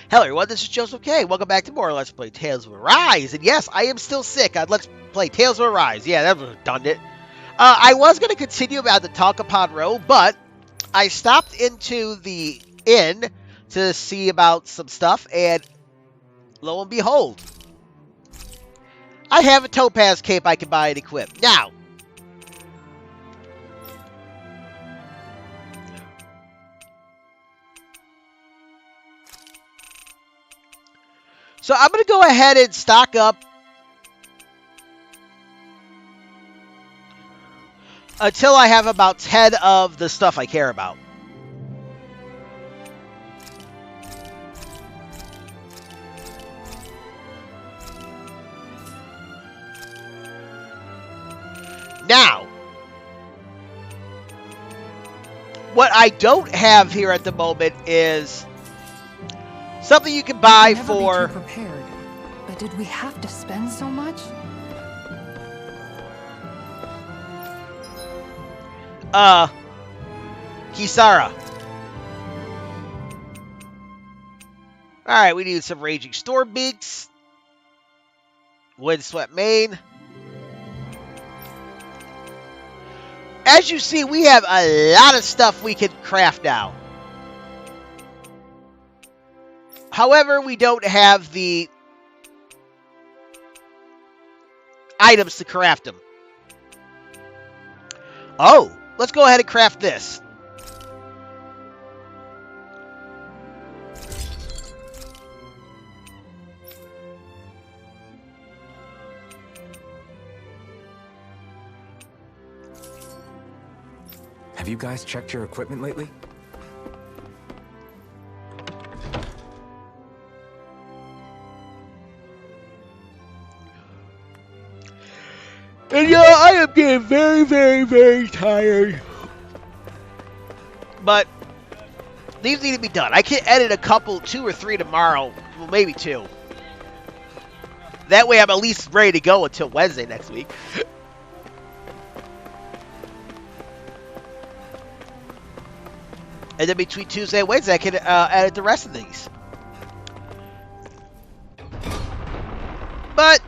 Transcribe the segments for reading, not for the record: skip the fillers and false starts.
Hello everyone, this is Joseph K. Welcome back to more Let's Play Tales of Arise. And yes, I am still sick on Let's Play Tales of Arise. Yeah, that was redundant. I was going to continue about the Talka Pond Road, but I stopped into the inn to see about some stuff, and lo and behold, I have a topaz cape I can buy and equip. Now, so I'm going to go ahead and stock up until I have about 10 of the stuff I care about. Now, what I don't have here at the moment is something you can buy for... Be too prepared. But did we have to spend so much? Kisara. Alright, we need some Raging Storm Beaks. Windswept Mane. As you see, we have a lot of stuff we can craft now. However, we don't have the items to craft them. Oh, let's go ahead and craft this. Have you guys checked your equipment lately? And yeah, I am getting very, very, very tired. But these need to be done. I can edit a couple, 2 or 3 tomorrow. Well, maybe 2. That way I'm at least ready to go until Wednesday next week. And then between Tuesday and Wednesday, I can edit the rest of these. But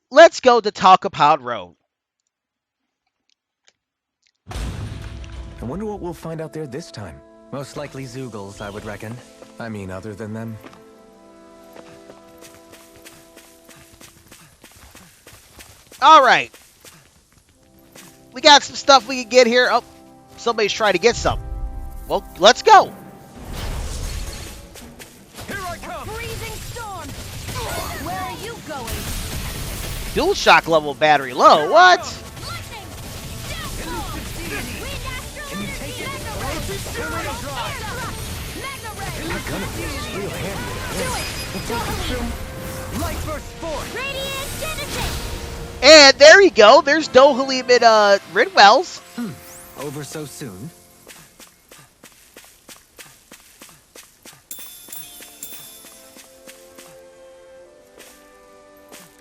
let's go to Talka Pond Road. I wonder what we'll find out there this time. Most likely Zoogles, I would reckon. I mean, other than them. Alright. We got some stuff we can get here. Oh, somebody's trying to get some. Well, let's go. Here I come. Freezing storm. Where are you going? Dual shock level battery low. What? Lightning. Can you take it? That gun of yours is real handy. Do it. Light burst force! Radiant genesis. And there you go. There's Dohalim and Ridwell's. Over so soon?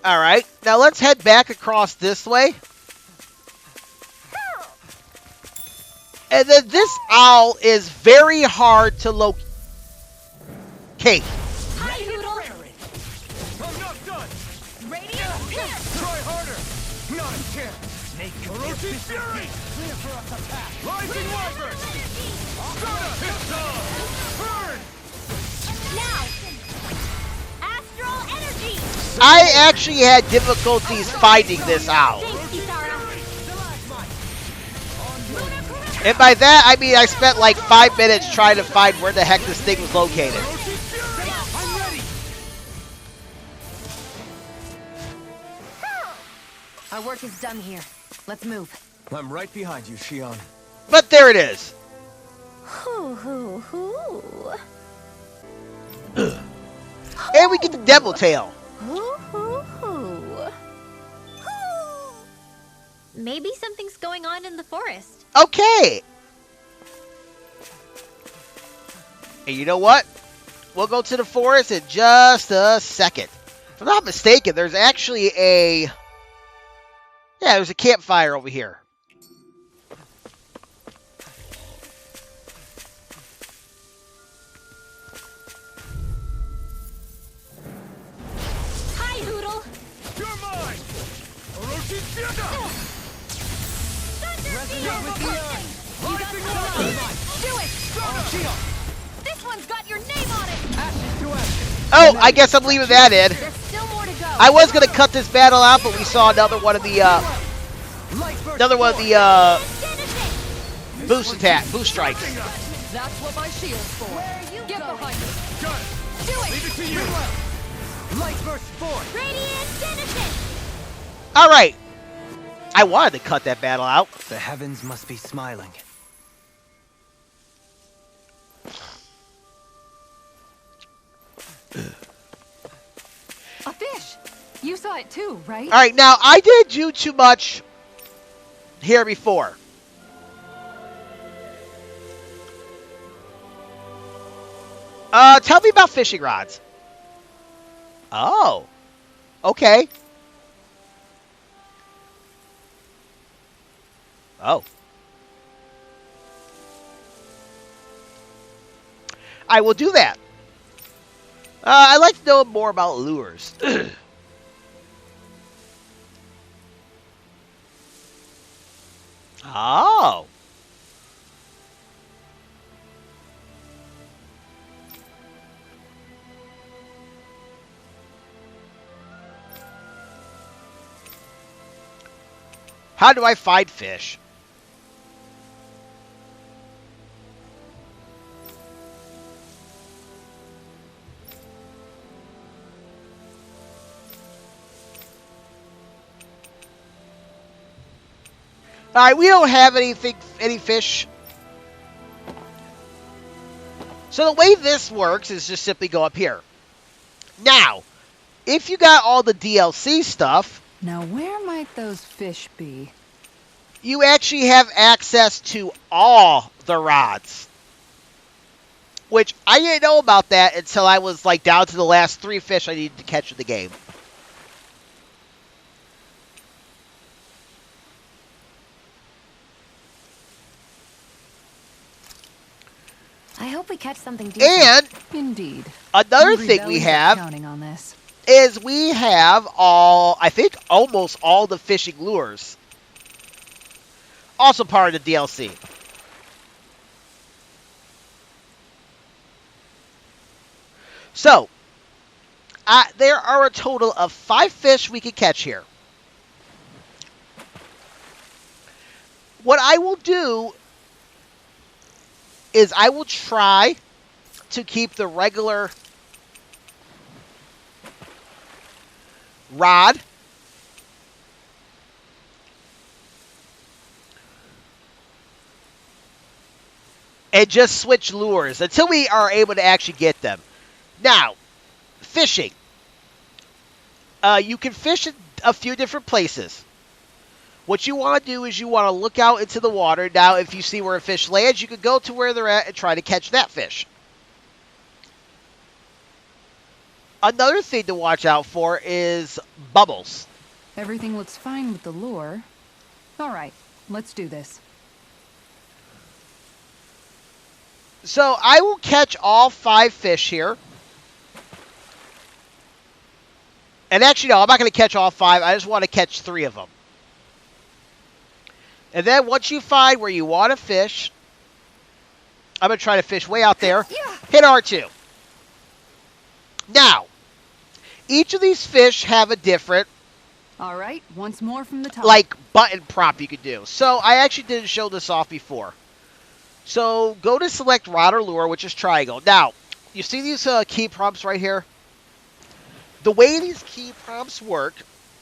Alright. Now let's head back across this way. And then this owl is very hard to locate. Hi, Hoodle. I'm not done! Radiant pierce. Try harder! Not a chance! Make Orochi Fury! Clear for us to pass! Rising Wyvern! Strata! Burn! Now. Astral energy. I actually had difficulties finding this owl. Thanks, Kisara. And by that, I mean I spent like 5 minutes trying to find where the heck this thing was located. I'm ready! Our work is done here. Let's move. I'm right behind you, Shion. But there it is. Hoo hoo hoo. And we get the devil tail. Hoo hoo hoo. Maybe something's going on in the forest. Okay. And you know what? We'll go to the forest in just a second. If I'm not mistaken, there's actually a... Yeah, there's a campfire over here. Resonate with the earth. Rising water! Do it! This one's got your name on it! Ashes to ashes. Oh, I guess I'm leaving that in. There's still more to go. I was gonna cut this battle out, but we saw another one of the boost strikes. That's what my shield's for. Where are you Get going? behind me. Got it! Do it! Leave it to you! Light burst forth. Radiant Genesis! All right. I wanted to cut that battle out. The heavens must be smiling. A fish. You saw it too, right? All right, now I didn't do too much here before. Tell me about fishing rods. Oh, okay. Oh. I will do that. I'd like to know more about lures. Oh. How do I find fish? All right, we don't have any fish. So the way this works is just simply go up here. Now, if you got all the DLC stuff, Now where might those fish be? you actually have access to all the rods. Which I didn't know about that until I was like down to the last 3 fish I needed to catch in the game. I hope we catch something decent. And Indeed. another Hungry thing we bellies are have counting on this. is we have I think almost all the fishing lures. Also part of the DLC. So, there are a total of 5 fish we can catch here. What I will do is I will try to keep the regular rod and just switch lures until we are able to actually get them. Now, fishing. You can fish in a few different places. What you want to do is you want to look out into the water. Now, if you see where a fish lands, you can go to where they're at and try to catch that fish. Another thing to watch out for is bubbles. Everything looks fine with the lure. All right, let's do this. So I will catch all 5 fish here. And actually, no, I'm not going to catch all 5. I just want to catch 3 of them. And then once you find where you want to fish, I'm going to try to fish way out there. Hit R2. Now, each of these fish have a different, All right, once more from the top. like, button prompt you could do. So I actually didn't show this off before. So go to select rod or lure, which is triangle. Now, you see these key prompts right here? The way these key prompts work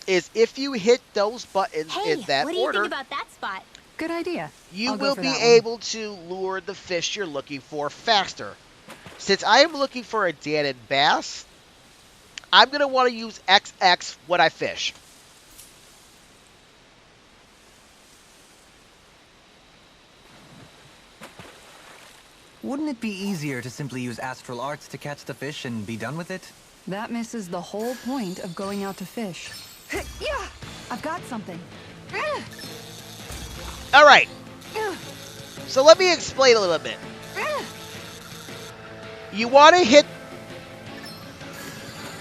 is if you hit those buttons in that what do you order, think about that spot? Good idea. you I'll go will for be that one. able to lure the fish you're looking for faster. Since I am looking for a Dahnan bass, I'm going to want to use XX when I fish. Wouldn't it be easier to simply use astral arts to catch the fish and be done with it? That misses the whole point of going out to fish. Yeah, I've got something. All right. So let me explain a little bit. You want to hit...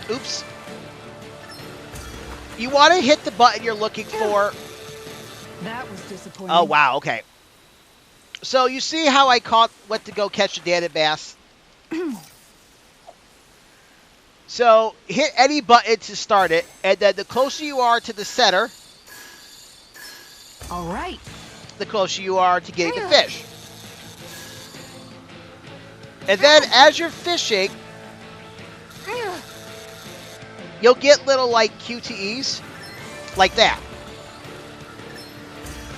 Oops. You want to hit the button you're looking for That was disappointing. Oh, wow, okay. So you see how I went to go catch a Dahnan bass? So hit any button to start it, and then the closer you are to the center, All right. the closer you are to getting the fish. And then as you're fishing, you'll get little like QTEs like that.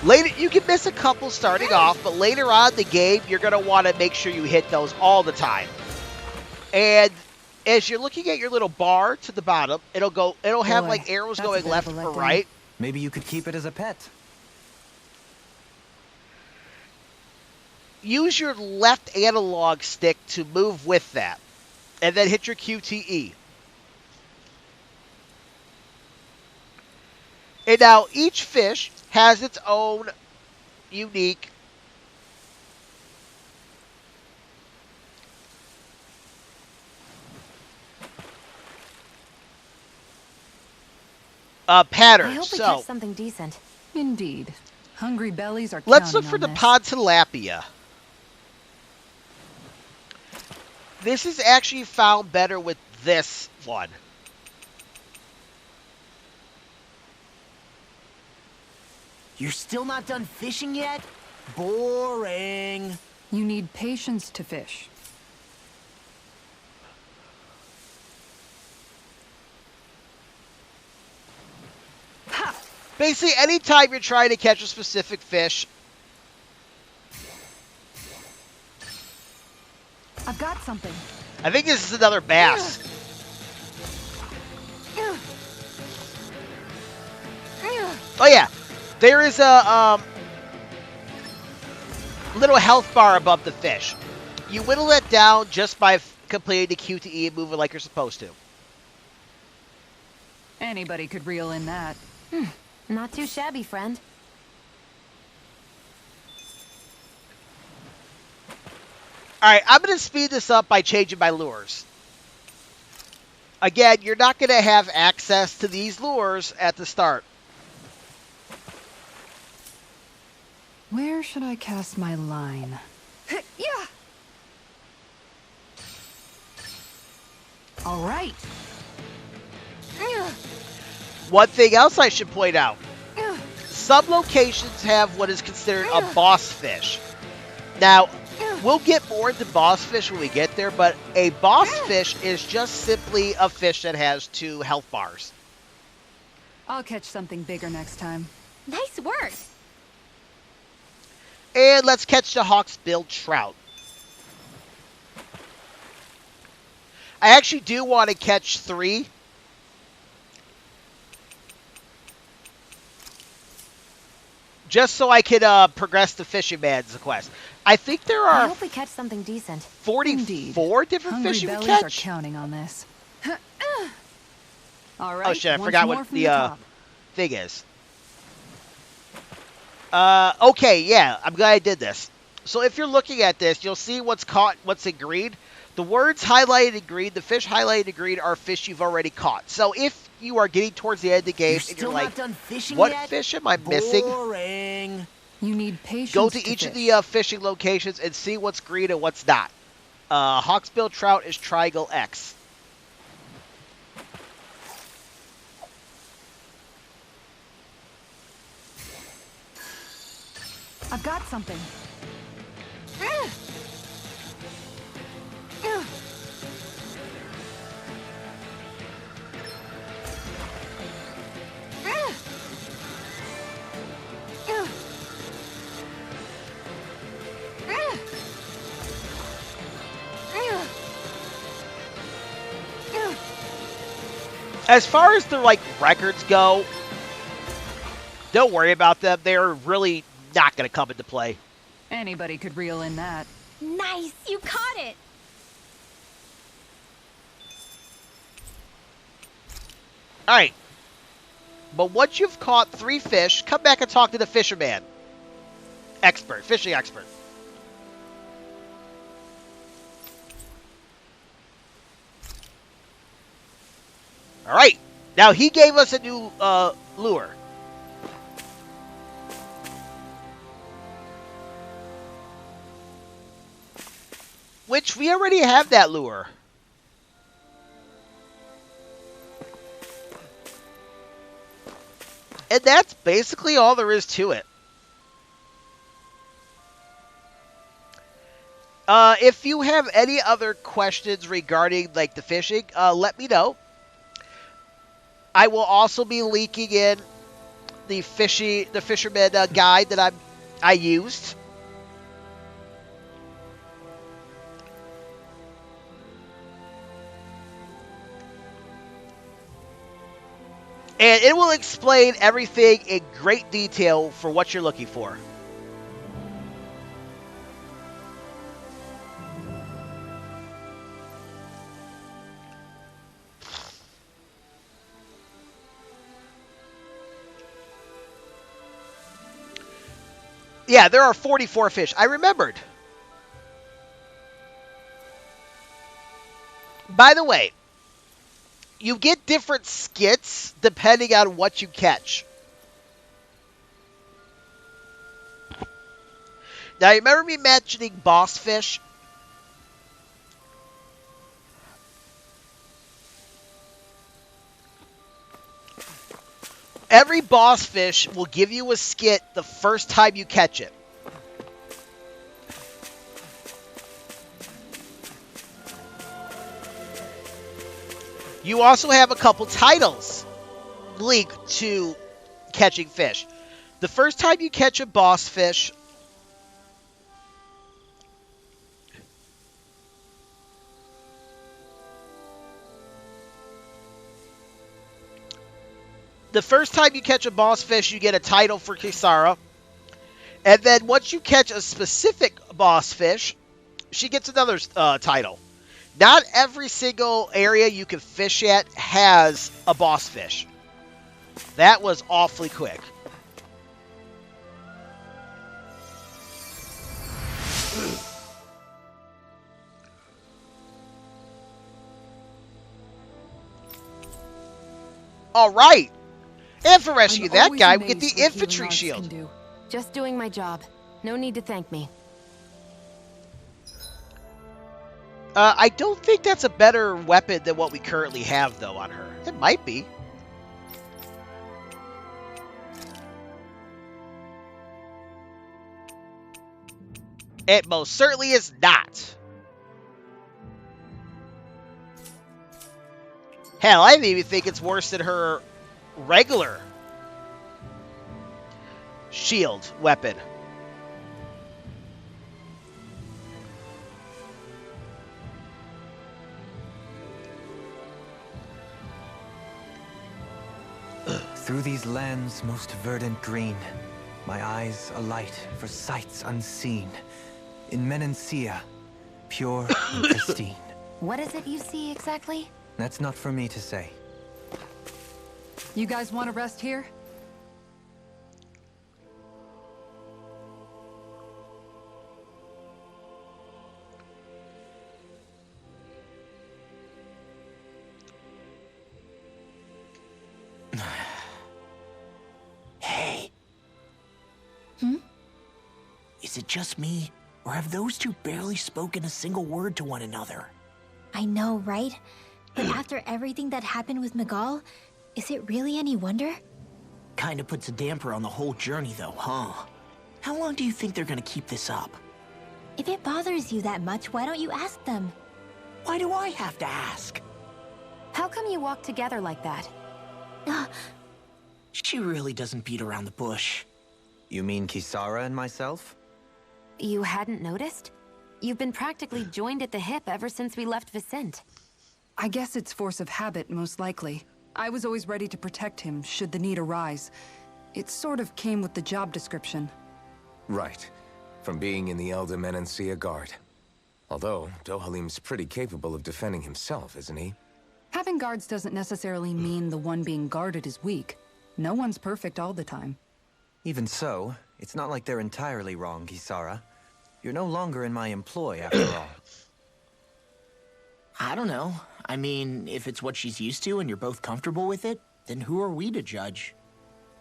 Later, you can miss a couple starting off, but later on in the game, you're going to want to make sure you hit those all the time. And as you're looking at your little bar to the bottom, it'll have Boy, like arrows that's a going bit left of a or letdown. right. Maybe you could keep it as a pet. Use your left analog stick to move with that, and then hit your QTE. And now each fish has its own unique pattern. I hope we So catch something decent. Indeed. Hungry bellies are let's look counting for on the this. pond tilapia. This is actually found better with this one. You're still not done fishing yet? Boring. You need patience to fish. Basically, anytime you're trying to catch a specific fish, I've got something. I think this is another bass. Oh yeah, there is a little health bar above the fish. You whittle it down just by completing the QTE and moving like you're supposed to. Anybody could reel in that. Not too shabby, friend. Alright, I'm going to speed this up by changing my lures. Again, you're not going to have access to these lures at the start. Where should I cast my line? Yeah. All right. One thing else I should point out. Some locations have what is considered a boss fish. Now, we'll get more into boss fish when we get there, but a boss fish is just simply a fish that has 2 health bars. I'll catch something bigger next time. Nice work. And let's catch the Hawksbill trout. I actually do want to catch 3. Just so I could progress the Fisherman's quest. I think there I are hope we catch something decent. 44 different Hungry fish you can bellies catch. are counting on this. All right. Oh shit, I once forgot more what from the top. thing is. Okay, yeah, I'm glad I did this. So if you're looking at this, you'll see what's caught, what's in green. The words highlighted in green, the fish highlighted in green are fish you've already caught. So if you are getting towards the end of the game You're and still you're not like, done fishing what yet? fish am I missing? Boring. You need patience. Go to each of the fishing locations and see what's green and what's not. Hawksbill trout is triangle X. I've got something. As far as the like records go, don't worry about them. They're really not going to come into play. Anybody could reel in that. Nice, you caught it. All right. But once you've caught 3 fish, come back and talk to the fisherman. Expert, fishing expert. All right. Now, he gave us a new lure. Which we already have that lure. And that's basically all there is to it. If you have any other questions regarding like the fishing, let me know. I will also be linking in the fisherman guide that I used. And it will explain everything in great detail for what you're looking for. Yeah, there are 44 fish. I remembered. By the way, you get different skits depending on what you catch. Now, you remember me mentioning boss fish? Every boss fish will give you a skit the first time you catch it. You also have a couple titles linked to catching fish. The first time you catch a boss fish, you get a title for Kisara. And then once you catch a specific boss fish, she gets another title. Not every single area you can fish at has a boss fish. That was awfully quick. All right. And for rescuing that guy, we get the infantry shield. Just doing my job. No need to thank me. I don't think that's a better weapon than what we currently have, though, on her. It might be. It most certainly is not. Hell, I even think it's worse than her regular shield weapon. Through these lands most verdant green, my eyes alight for sights unseen. In Menancia, pure and pristine. What is it you see exactly? That's not for me to say. You guys want to rest here? Hey. Is it just me, or have those two barely spoken a single word to one another? I know, right? But after everything that happened with Miguel, is it really any wonder? Kinda puts a damper on the whole journey though, huh? How long do you think they're gonna keep this up? If it bothers you that much, why don't you ask them? Why do I have to ask? How come you walk together like that? She really doesn't beat around the bush. You mean Kisara and myself? You hadn't noticed? You've been practically joined at the hip ever since we left Vicente. I guess it's force of habit, most likely. I was always ready to protect him, should the need arise. It sort of came with the job description. Right. From being in the Elder Menancia Guard. Although, Dohalim's pretty capable of defending himself, isn't he? Having guards doesn't necessarily mean the one being guarded is weak. No one's perfect all the time. Even so, it's not like they're entirely wrong, Kisara. You're no longer in my employ, after all. I don't know. I mean, if it's what she's used to and you're both comfortable with it, then who are we to judge?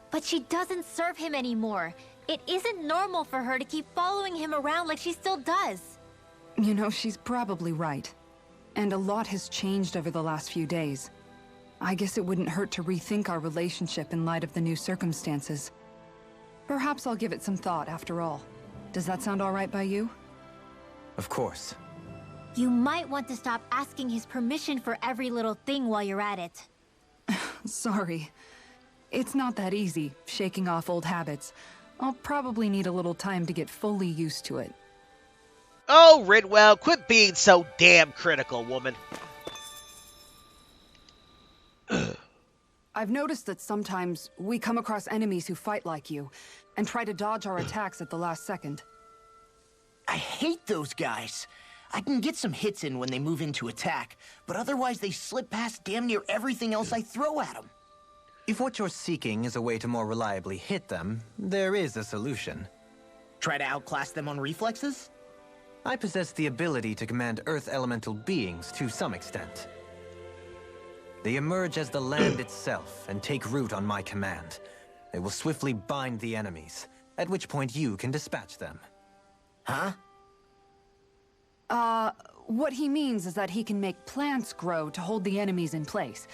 But she doesn't serve him anymore. It isn't normal for her to keep following him around like she still does. You know, she's probably right. And a lot has changed over the last few days. I guess it wouldn't hurt to rethink our relationship in light of the new circumstances. Perhaps I'll give it some thought after all. Does that sound all right by you? Of course. You might want to stop asking his permission for every little thing while you're at it. Sorry. It's not that easy, shaking off old habits. I'll probably need a little time to get fully used to it. Oh, Ridwell, quit being so damn critical, woman. I've noticed that sometimes we come across enemies who fight like you, and try to dodge our attacks at the last second. I hate those guys. I can get some hits in when they move into attack, but otherwise they slip past damn near everything else I throw at them. If what you're seeking is a way to more reliably hit them, there is a solution. Try to outclass them on reflexes? I possess the ability to command Earth elemental beings to some extent. They emerge as the land itself and take root on my command. They will swiftly bind the enemies, at which point you can dispatch them. Huh? What he means is that he can make plants grow to hold the enemies in place.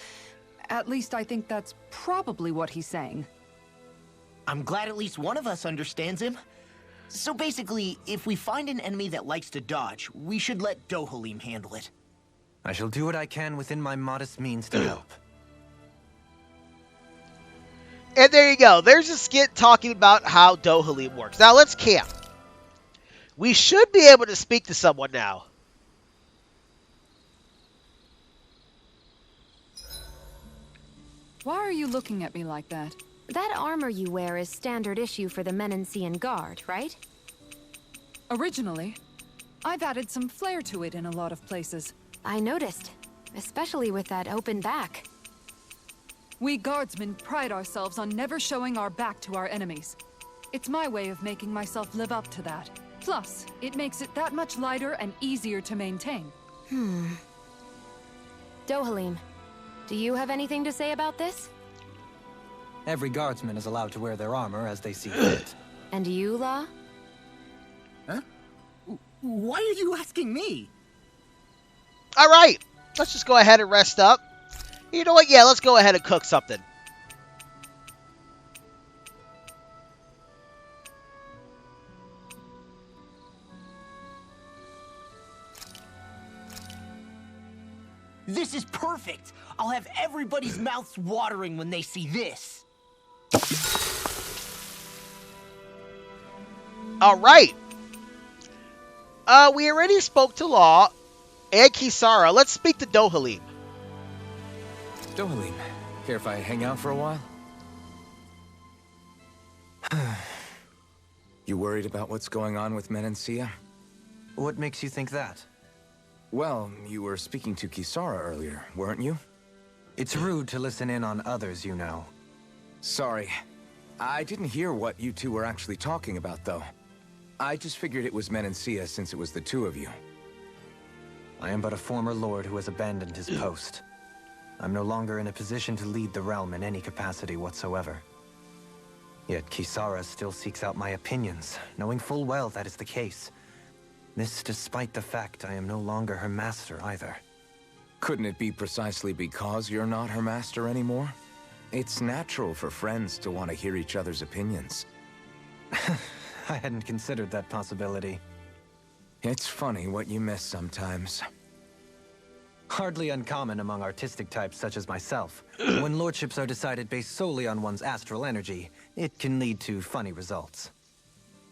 At least I think that's probably what he's saying. I'm glad at least one of us understands him. So basically, if we find an enemy that likes to dodge, we should let Dohalim handle it. I shall do what I can within my modest means to help. And there you go. There's a skit talking about how Dohalim works. Now let's camp. We should be able to speak to someone now. Why are you looking at me like that? That armor you wear is standard issue for the Menancian Guard, right? Originally, I've added some flair to it in a lot of places. I noticed, especially with that open back. We guardsmen pride ourselves on never showing our back to our enemies. It's my way of making myself live up to that. Plus, it makes it that much lighter and easier to maintain. Dohalim, do you have anything to say about this? Every guardsman is allowed to wear their armor as they see fit. And you, La? Huh? Why are you asking me? All right. Let's just go ahead and rest up. You know what? Yeah, let's go ahead and cook something. This is perfect! I'll have everybody's mouths watering when they see this. All right. We already spoke to Law and Kisara. Let's speak to Dohalim. Dohalim, care if I hang out for a while? You worried about what's going on with Menancia? What makes you think that? Well, you were speaking to Kisara earlier, weren't you? It's rude to listen in on others, you know. Sorry. I didn't hear what you two were actually talking about, though. I just figured it was Menancia since it was the two of you. I am but a former lord who has abandoned his post. I'm no longer in a position to lead the realm in any capacity whatsoever. Yet Kisara still seeks out my opinions, knowing full well that is the case. This despite the fact I am no longer her master either. Couldn't it be precisely because you're not her master anymore? It's natural for friends to want to hear each other's opinions. I hadn't considered that possibility. It's funny what you miss sometimes. Hardly uncommon among artistic types such as myself. When lordships are decided based solely on one's astral energy, it can lead to funny results.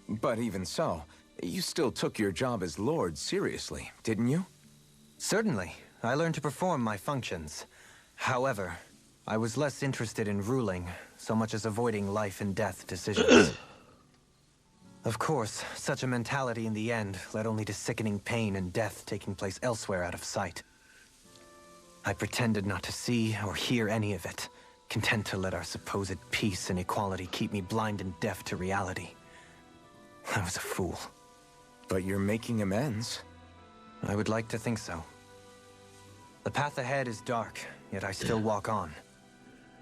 But even so, you still took your job as lord seriously, didn't you? Certainly. I learned to perform my functions. However, I was less interested in ruling, so much as avoiding life and death decisions. Of course, such a mentality in the end led only to sickening pain and death taking place elsewhere out of sight. I pretended not to see or hear any of it, content to let our supposed peace and equality keep me blind and deaf to reality. I was a fool. But you're making amends. I would like to think so. The path ahead is dark, yet I still walk on.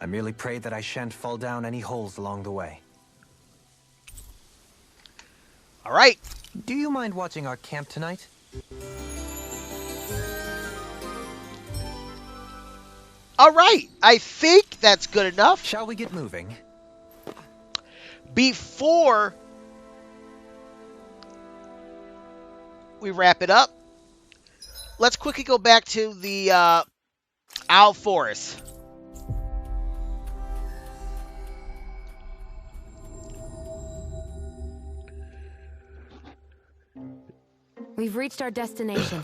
I merely pray that I shan't fall down any holes along the way. All right. Do you mind watching our camp tonight? All right, I think that's good enough. Shall we get moving? Before we wrap it up, let's quickly go back to the Owl Forest. We've reached our destination.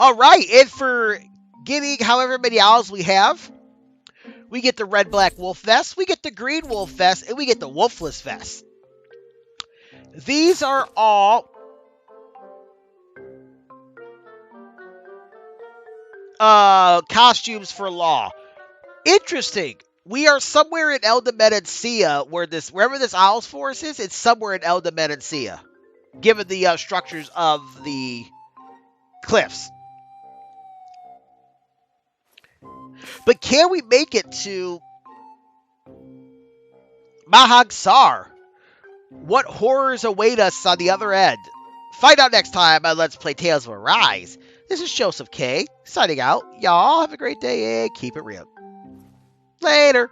All right, and for getting however many owls we have, we get the red black wolf vest, we get the green wolf vest, and we get the wolfless vest. These are all costumes for law. Interesting. We are somewhere in El Menancia wherever this Owl's Forest is, it's somewhere in El Menancia, given the structures of the cliffs. But can we make it to Mahag Saar? What horrors await us on the other end? Find out next time on Let's Play Tales of Arise. This is Joseph K. signing out. Y'all have a great day and keep it real. Later.